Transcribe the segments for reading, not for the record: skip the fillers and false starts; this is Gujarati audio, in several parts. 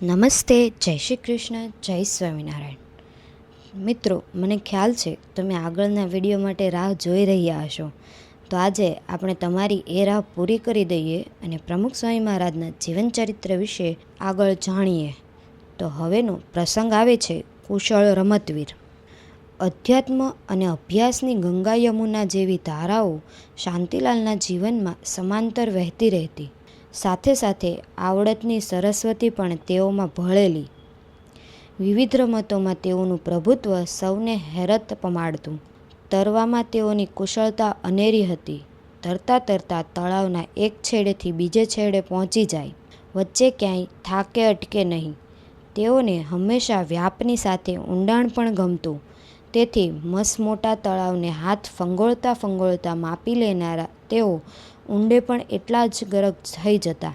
નમસ્તે, જય શ્રી કૃષ્ણ, જય સ્વામિનારાયણ. મિત્રો, મને ખ્યાલ છે તમે આગળના વિડીયો માટે રાહ જોઈ રહ્યા હશો. તો આજે આપણે તમારી એ રાહ પૂરી કરી દઈએ અને પ્રમુખ સ્વામી મહારાજના જીવનચરિત્ર વિશે આગળ જાણીએ. તો હવેનો પ્રસંગ આવે છે કુશળ રમતવીર. અધ્યાત્મ અને અભ્યાસની ગંગા યમુના જેવી ધારાઓ શાંતિલાલના જીવનમાં સમાંતર વહેતી રહેતી. સાથે સાથે આવડતની સરસ્વતી પણ તેઓમાં ભળેલી. વિવિધ રમતોમાં તેઓનું પ્રભુત્વ સૌને હેરત પમાડતું. તરવામાં તેઓની કુશળતા અનેરી હતી. તરતા તરતા તળાવના એક છેડેથી બીજે છેડે પહોંચી જાય, વચ્ચે ક્યાંય થાકે અટકે નહીં. તેઓને હંમેશા વ્યાપની સાથે ઊંડાણ પણ ગમતું. તેથી મસમોટા તળાવને હાથ ફંગોળતા ફંગોળતા માપી લેનારા તેઓ ઊંડે પણ એટલા જ ગરક થઈ જતા.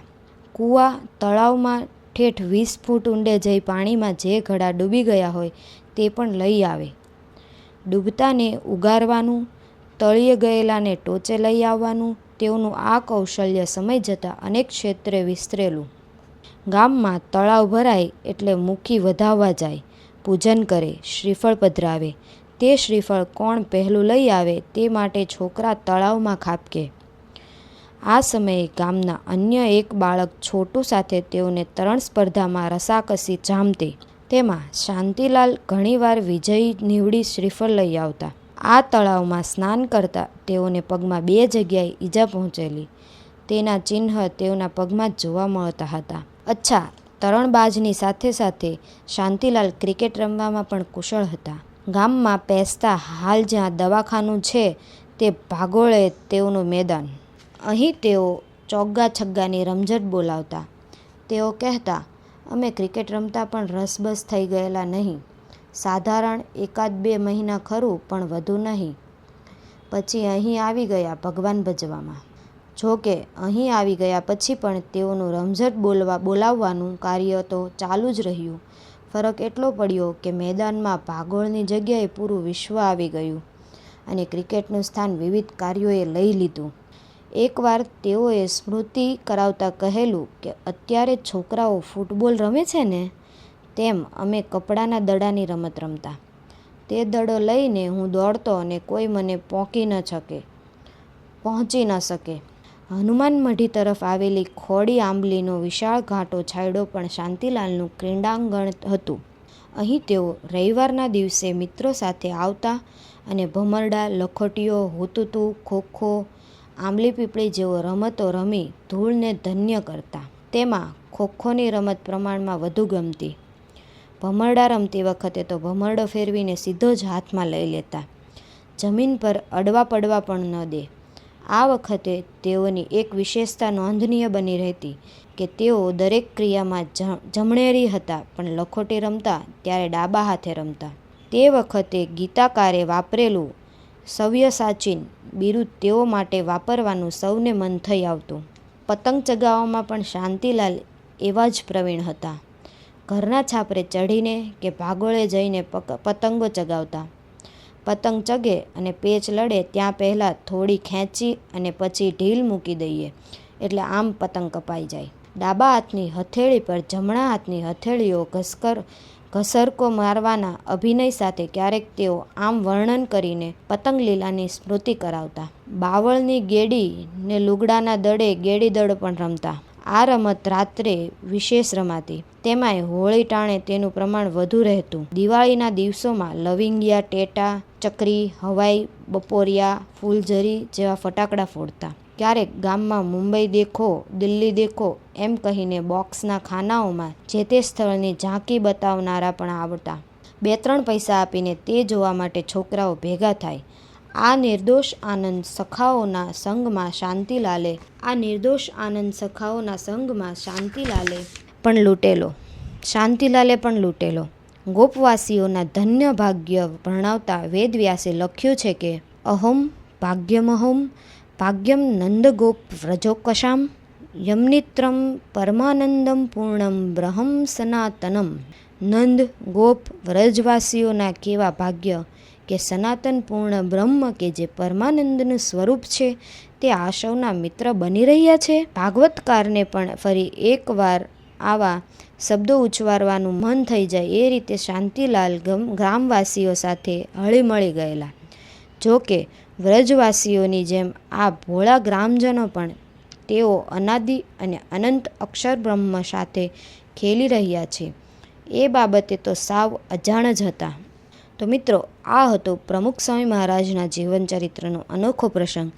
કૂવા તળાવમાં ઠેઠ 20 ફૂટ ઊંડે જઈ પાણીમાં જે ઘડા ડૂબી ગયા હોય તે પણ લઈ આવે. ડૂબતાને ઉગારવાનું, તળિયે ગયેલાને ટોચે લઈ આવવાનું તેઓનું આ કૌશલ્ય સમય જતાં અનેક ક્ષેત્રે વિસ્તરેલું. ગામમાં તળાવ ભરાય એટલે મુખી વધાવવા જાય, પૂજન કરે, શ્રીફળ પધરાવે. તે શ્રીફળ કોણ પહેલું લઈ આવે તે માટે છોકરા તળાવમાં ખાબકે. આ સમયે ગામના અન્ય એક બાળક છોટું સાથે તેઓને તરણ સ્પર્ધામાં રસાકસી જામતી. તેમાં શાંતિલાલ ઘણીવાર વિજયી નીવડી શ્રીફળ લઈ આવતા. આ તળાવમાં સ્નાન કરતા તેઓને પગમાં 2 જગ્યાએ ઈજા પહોંચેલી. તેના ચિહ્ન તેઓના પગમાં જ જોવા મળતા હતા. અચ્છા, તરણબાજની સાથે સાથે શાંતિલાલ ક્રિકેટ રમવામાં પણ કુશળ હતા. ગામમાં પેસતા હાલ જ્યાં દવાખાનું છે તે ભાગોળે તેઓનું મેદાન. અહીં તેઓ ચોગ્ગા છગ્ગાની રમઝટ બોલાવતા. તેઓ કહેતા, અમે ક્રિકેટ રમતા પણ રસબસ થઈ ગયેલા નહીં. સાધારણ 1-2 મહિના ખરું, પણ વધુ નહીં. પછી અહીં આવી ગયા ભગવાન ભજવામાં. જો કે અહીં આવી ગયા પછી પણ તેઓનું રમઝટ બોલાવવાનું કાર્ય તો ચાલુ જ રહ્યું. ફરક એટલો પડ્યો કે મેદાનમાં ભાગોળની જગ્યાએ પૂરું વિશ્વ આવી ગયું અને ક્રિકેટનું સ્થાન વિવિધ કાર્યોએ લઈ લીધું. એકવાર તેઓએ સ્મૃતિ કરાવતા કહેલું કે અત્યારે છોકરાઓ ફૂટબોલ રમે છે ને, તેમ અમે કપડાના દડાની રમત રમતા. તે દડો લઈને હું દોડતો અને કોઈ મને પહોંચી ન શકે. હનુમાન મઢી તરફ આવેલી ખોડી આંબલીનો વિશાળ ઘાટો છાંયડો પણ શાંતિલાલનું ક્રીડાંગણ હતું. અહીં તેઓ રવિવારના દિવસે મિત્રો સાથે આવતા અને ભમરડા, લખોટીઓ, હુતુતુ, ખોખો, આંબલી પીપળી જેવો રમતો રમી ધૂળને ધન્ય કરતા. તેમાં ખોખોની રમત પ્રમાણમાં વધુ ગમતી. ભમરડા રમતી વખતે તો ભમરડો ફેરવીને સીધો જ હાથમાં લઈ લેતા. જમીન પર અડવા પડવા પણ ન દે. આ વખતે તેઓની એક વિશેષતા નોંધનીય બની રહેતી કે તેઓ દરેક ક્રિયામાં જમણેરી હતા, પણ લખોટી રમતા ત્યારે ડાબા હાથે રમતા. તે વખતે ગીતાકારે વાપરેલું સવ્યસાચીન બિરુદ તેઓ માટે વાપરવાનું સૌને મન થઈ આવતું. પતંગ ચગાવવામાં પણ શાંતિલાલ એવા જ પ્રવીણ હતા. ઘરના છાપરે ચઢીને કે ભાગોળે જઈને પતંગો ચગાવતા. પતંગ ચગે અને પેચ લડે ત્યાં પહેલાં થોડી ખેંચી અને પછી ઢીલ મૂકી દઈએ એટલે આમ પતંગ કપાઈ જાય. ડાબા હાથની હથેળી પર જમણા હાથની હથેળીઓ ઘસરકો મારવાના અભિનય સાથે ક્યારેક તેઓ આમ વર્ણન કરીને પતંગ લીલાની સ્મૃતિ કરાવતા. બાવળની ગેડી ને લુગડાના દડે ગેડી દડો પણ રમતા. આ રમત રાત્રે વિશેષ રમાતી. તેમાંય હોળી ટાણે તેનું પ્રમાણ વધુ રહેતું. દિવાળીના દિવસોમાં લવિંગિયા, ટેટા, ચકરી, હવાઈ, બપોરિયા, ફૂલઝરી જેવા ફટાકડા ફોડતા. ક્યારેક ગામમાં મુંબઈ દેખો, દિલ્હી દેખો એમ કહીને બોક્સના ખાનાઓમાં જે તે સ્થળની ઝાંકી બતાવનારા પણ આવતા. 2-3 પૈસા આપીને તે જોવા માટે છોકરાઓ ભેગા થાય. આ નિર્દોષ આનંદ સખાઓના સંગમાં શાંતિલાલે પણ લૂંટેલો. ગોપવાસીઓના ધન્ય ભાગ્ય ભણાવતા વેદવ્યાસે લખ્યું છે કે અહોમ ભાગ્યમ નંદગોપ વ્રજોકશામ યમનિત્રમ પરમાનંદમ પૂર્ણમ બ્રહ્મ સનાતનમ. નંદ, ગોપ, વ્રજવાસીઓના કેવા ભાગ્ય કે સનાતન પૂર્ણ બ્રહ્મ કે જે પરમાનંદનું સ્વરૂપ છે તે આ સૌના મિત્ર બની રહ્યા છે. ભાગવતકારને પણ ફરી એકવાર આવા શબ્દો ઉચ્ચારવાનું મન થઈ જાય એ રીતે શાંતિલાલ ગ્રામવાસીઓ સાથે હળીમળી ગયેલા. જો કે વ્રજવાસીઓની જેમ આ ભોળા ગ્રામજનો પણ તેઓ અનાદિ અને અનંત અક્ષર બ્રહ્મ સાથે ખેલી રહ્યા છે એ બાબતે તો સાવ અજાણ જ હતા. તો મિત્રો, આ હતો પ્રમુખ સ્વામી મહારાજના જીવન ચરિત્રનો અનોખો પ્રસંગ.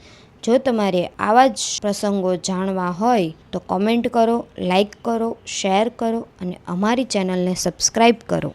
જો તમારે આવા જ પ્રસંગો જાણવા હોય તો કોમેન્ટ કરો, લાઈક કરો, શેર કરો અને અમારી ચેનલને સબસ્ક્રાઈબ કરો.